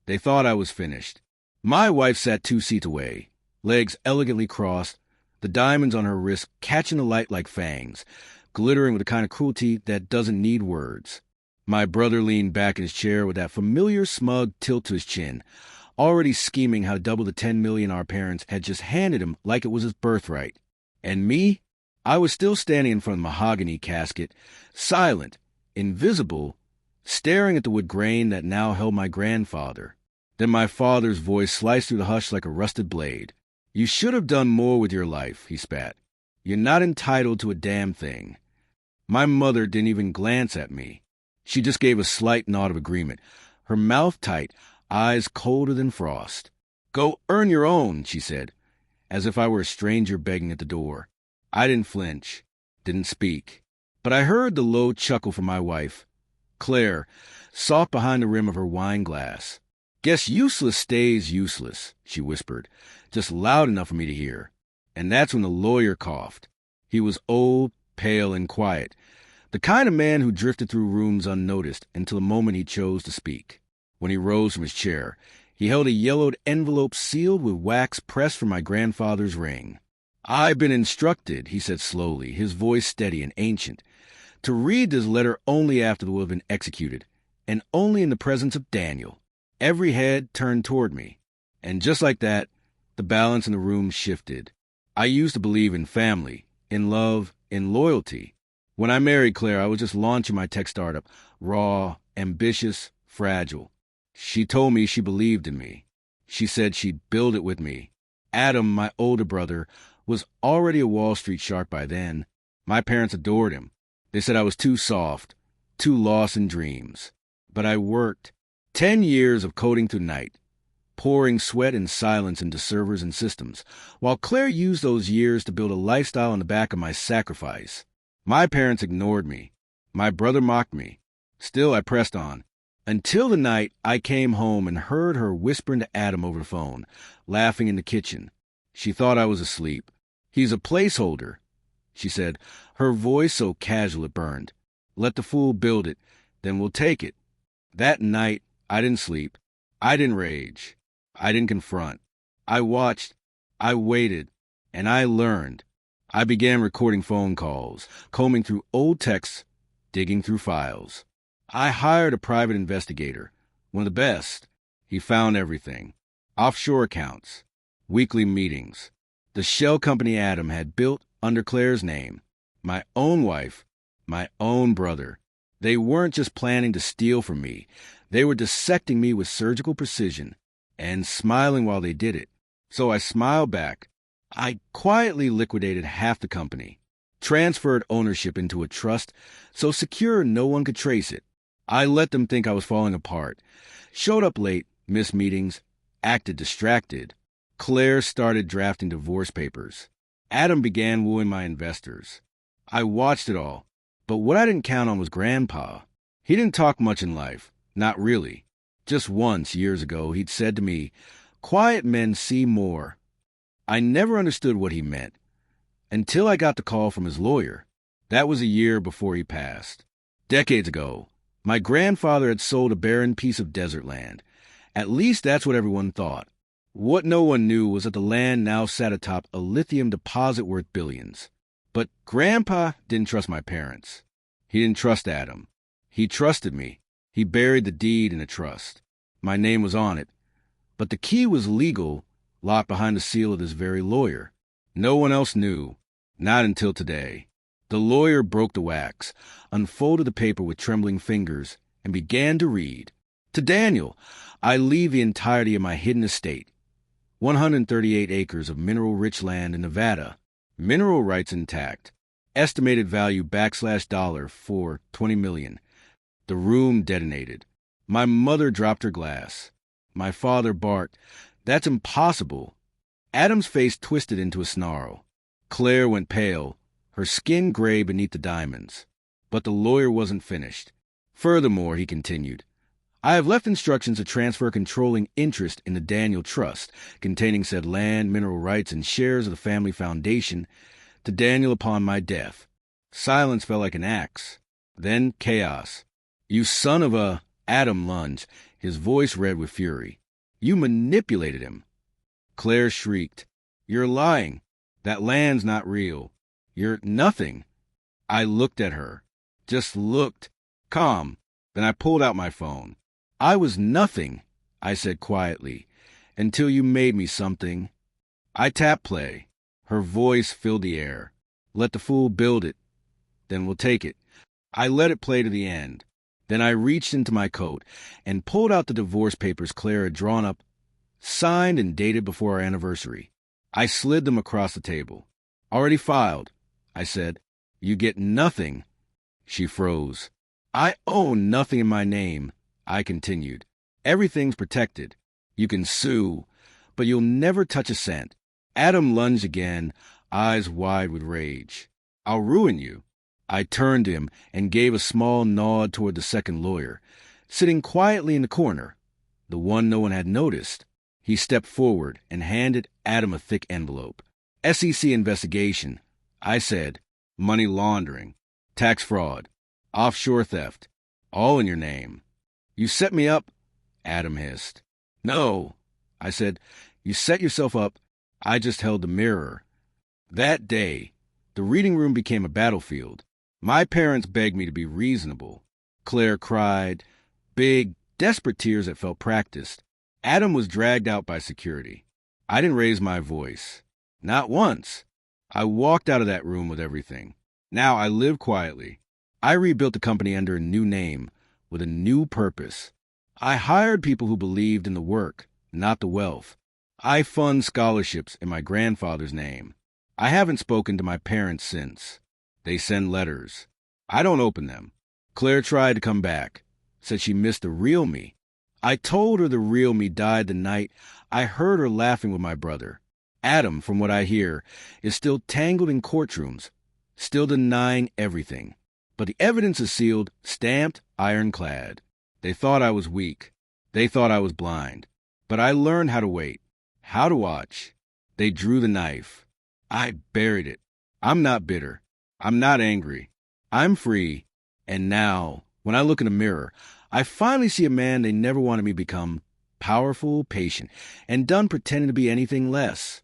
They thought I was finished. My wife sat 2 seats away, legs elegantly crossed, the diamonds on her wrist catching the light like fangs, glittering with the kind of cruelty that doesn't need words. My brother leaned back in his chair with that familiar smug tilt to his chin, already scheming how to double the $10 million our parents had just handed him like it was his birthright. And me? I was still standing in front of the mahogany casket, silent, invisible, staring at the wood grain that now held my grandfather. Then my father's voice sliced through the hush like a rusted blade. "You should have done more with your life," he spat. "You're not entitled to a damn thing." My mother didn't even glance at me. She just gave a slight nod of agreement, her mouth tight, eyes colder than frost. "Go earn your own," she said, as if I were a stranger begging at the door. I didn't flinch, didn't speak. But I heard the low chuckle from my wife, Claire, soft behind the rim of her wine glass. "Guess useless stays useless," she whispered, just loud enough for me to hear. And that's when the lawyer coughed. He was old, pale, and quiet, the kind of man who drifted through rooms unnoticed until the moment he chose to speak. When he rose from his chair, he held a yellowed envelope sealed with wax pressed from my grandfather's ring. "I've been instructed," he said slowly, his voice steady and ancient, "to read this letter only after the will had been executed, and only in the presence of Daniel." Every head turned toward me, and just like that, the balance in the room shifted. I used to believe in family, in love, in loyalty. When I married Claire, I was just launching my tech startup, raw, ambitious, fragile. She told me she believed in me. She said she'd build it with me. Adam, my older brother, was already a Wall Street shark by then. My parents adored him. They said I was too soft, too lost in dreams. But I worked. 10 years of coding through night, pouring sweat and silence into servers and systems, while Claire used those years to build a lifestyle on the back of my sacrifice. My parents ignored me. My brother mocked me. Still, I pressed on, until the night I came home and heard her whispering to Adam over the phone, laughing in the kitchen. She thought I was asleep. "He's a placeholder," she said, her voice so casual it burned. "Let the fool build it, then we'll take it." That night, I didn't sleep. I didn't rage. I didn't confront. I watched. I waited. And I learned. I began recording phone calls, combing through old texts, digging through files. I hired a private investigator, one of the best. He found everything. Offshore accounts, weekly meetings, the shell company Adam had built under Claire's name, my own wife, my own brother. They weren't just planning to steal from me. They were dissecting me with surgical precision and smiling while they did it. So I smiled back. I quietly liquidated half the company, transferred ownership into a trust so secure no one could trace it. I let them think I was falling apart, showed up late, missed meetings, acted distracted. Claire started drafting divorce papers. Adam began wooing my investors. I watched it all, but what I didn't count on was Grandpa. He didn't talk much in life. Not really. Just once, years ago, he'd said to me, "Quiet men see more." I never understood what he meant, until I got the call from his lawyer. That was a year before he passed. Decades ago, my grandfather had sold a barren piece of desert land. At least that's what everyone thought. What no one knew was that the land now sat atop a lithium deposit worth billions. But Grandpa didn't trust my parents. He didn't trust Adam. He trusted me. He buried the deed in a trust. My name was on it. But the key was legal, locked behind the seal of this very lawyer. No one else knew. Not until today. The lawyer broke the wax, unfolded the paper with trembling fingers, and began to read. "To Daniel, I leave the entirety of my hidden estate. 138 acres of mineral-rich land in Nevada. Mineral rights intact. Estimated value $$ for $20 million. The room detonated. My mother dropped her glass. My father barked, "That's impossible." Adam's face twisted into a snarl. Claire went pale, her skin gray beneath the diamonds. But the lawyer wasn't finished. "Furthermore," he continued, "I have left instructions to transfer controlling interest in the Daniel Trust, containing said land, mineral rights, and shares of the family foundation, to Daniel upon my death." Silence fell like an axe. Then chaos. "You son of a—" Adam lunged, his voice red with fury. You manipulated him. Claire shrieked. You're lying. That land's not real. You're nothing. I looked at her. Just looked. Calm. Then I pulled out my phone. I was nothing, I said quietly, until you made me something. I tapped play. Her voice filled the air. Let the fool build it. Then we'll take it. I let it play to the end. Then I reached into my coat and pulled out the divorce papers Claire had drawn up, signed and dated before our anniversary. I slid them across the table. Already filed, I said. You get nothing. She froze. I own nothing in my name, I continued. Everything's protected. You can sue, but you'll never touch a cent. Adam lunged again, eyes wide with rage. I'll ruin you. I turned to him and gave a small nod toward the second lawyer, sitting quietly in the corner, the one no one had noticed. He stepped forward and handed Adam a thick envelope. SEC investigation, I said. Money laundering, tax fraud, offshore theft, all in your name. You set me up, Adam hissed. No, I said. You set yourself up. I just held the mirror. That day, the reading room became a battlefield. My parents begged me to be reasonable. Claire cried, big, desperate tears that felt practiced. Adam was dragged out by security. I didn't raise my voice. Not once. I walked out of that room with everything. Now I live quietly. I rebuilt the company under a new name, with a new purpose. I hired people who believed in the work, not the wealth. I fund scholarships in my grandfather's name. I haven't spoken to my parents since. They send letters. I don't open them. Claire tried to come back, said she missed the real me. I told her the real me died the night I heard her laughing with my brother. Adam, from what I hear, is still tangled in courtrooms, still denying everything. But the evidence is sealed, stamped, ironclad. They thought I was weak. They thought I was blind. But I learned how to wait, how to watch. They drew the knife. I buried it. I'm not bitter. I'm not angry. I'm free. And now, when I look in the mirror, I finally see a man they never wanted me to become, powerful, patient, and done pretending to be anything less.